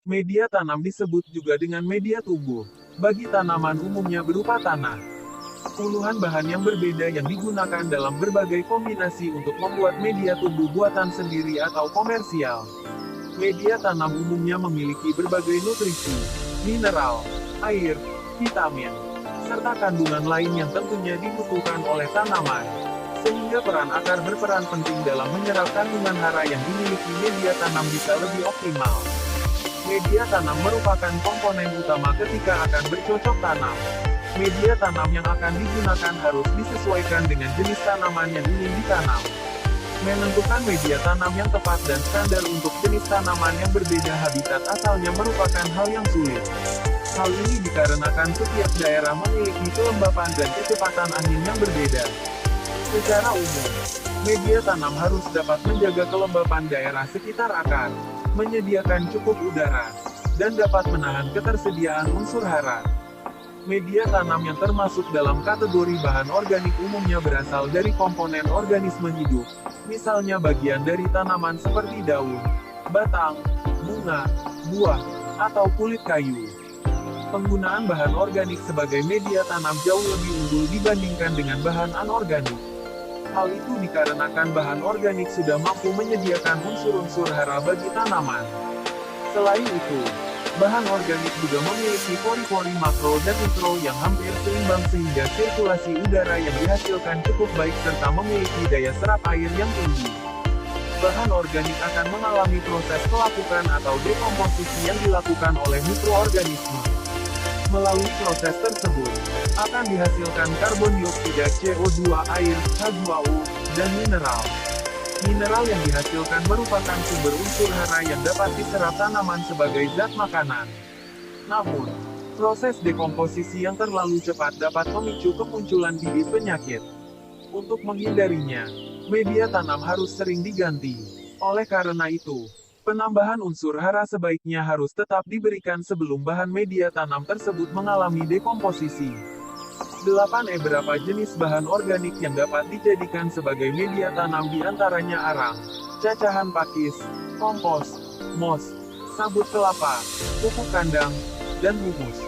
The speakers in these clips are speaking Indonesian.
Media tanam disebut juga dengan media tumbuh. Bagi tanaman umumnya berupa tanah. Puluhan bahan yang berbeda yang digunakan dalam berbagai kombinasi untuk membuat media tumbuh buatan sendiri atau komersial. Media tanam umumnya memiliki berbagai nutrisi, mineral, air, vitamin, serta kandungan lain yang tentunya dibutuhkan oleh tanaman. Sehingga peran akar berperan penting dalam menyerap kandungan hara yang dimiliki media tanam bisa lebih optimal. Media tanam merupakan komponen utama ketika akan bercocok tanam. Media tanam yang akan digunakan harus disesuaikan dengan jenis tanaman yang ingin ditanam. Menentukan media tanam yang tepat dan standar untuk jenis tanaman yang berbeda habitat asalnya merupakan hal yang sulit. Hal ini dikarenakan setiap daerah memiliki kelembapan dan kecepatan angin yang berbeda. Secara umum, media tanam harus dapat menjaga kelembapan daerah sekitar akar, menyediakan cukup udara, dan dapat menahan ketersediaan unsur hara. Media tanam yang termasuk dalam kategori bahan organik umumnya berasal dari komponen organisme hidup, misalnya bagian dari tanaman seperti daun, batang, bunga, buah, atau kulit kayu. Penggunaan bahan organik sebagai media tanam jauh lebih unggul dibandingkan dengan bahan anorganik. Hal itu dikarenakan bahan organik sudah mampu menyediakan unsur-unsur hara bagi tanaman. Selain itu, bahan organik juga memiliki pori-pori makro dan mikro yang hampir seimbang sehingga sirkulasi udara yang dihasilkan cukup baik serta memiliki daya serap air yang tinggi. Bahan organik akan mengalami proses pelapukan atau dekomposisi yang dilakukan oleh mikroorganisme. Melalui proses tersebut, akan dihasilkan karbon dioksida CO2, air, H2O, dan mineral. Mineral yang dihasilkan merupakan sumber unsur hara yang dapat diserap tanaman sebagai zat makanan. Namun, proses dekomposisi yang terlalu cepat dapat memicu kemunculan bibit penyakit. Untuk menghindarinya, media tanam harus sering diganti. Oleh karena itu, penambahan unsur hara sebaiknya harus tetap diberikan sebelum bahan media tanam tersebut mengalami dekomposisi. 8. Berapa jenis bahan organik yang dapat dijadikan sebagai media tanam diantaranya arang, cacahan pakis, kompos, mos, sabut kelapa, pupuk kandang, dan humus.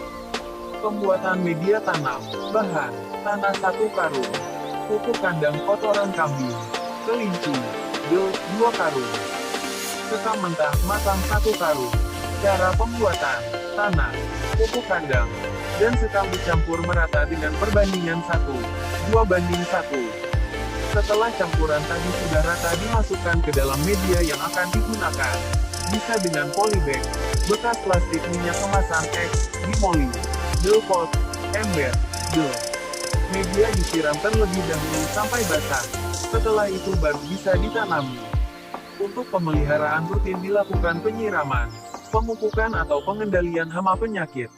Pembuatan media tanam, bahan, tanah 1 karung, pupuk kandang kotoran kambing, kelinci, 2 karung, sekam mentah matang 1 karung. Cara pembuatan, tanah, pupuk kandang, dan sekam dicampur merata dengan perbandingan 1:2:1. Setelah campuran tadi sudah rata dimasukkan ke dalam media yang akan digunakan. Bisa dengan polybag, bekas plastik minyak kemasan X, dimoli, pot, ember, Media disiram terlebih dahulu sampai basah. Setelah itu baru bisa ditanami. Untuk pemeliharaan rutin dilakukan penyiraman, pemupukan atau pengendalian hama penyakit.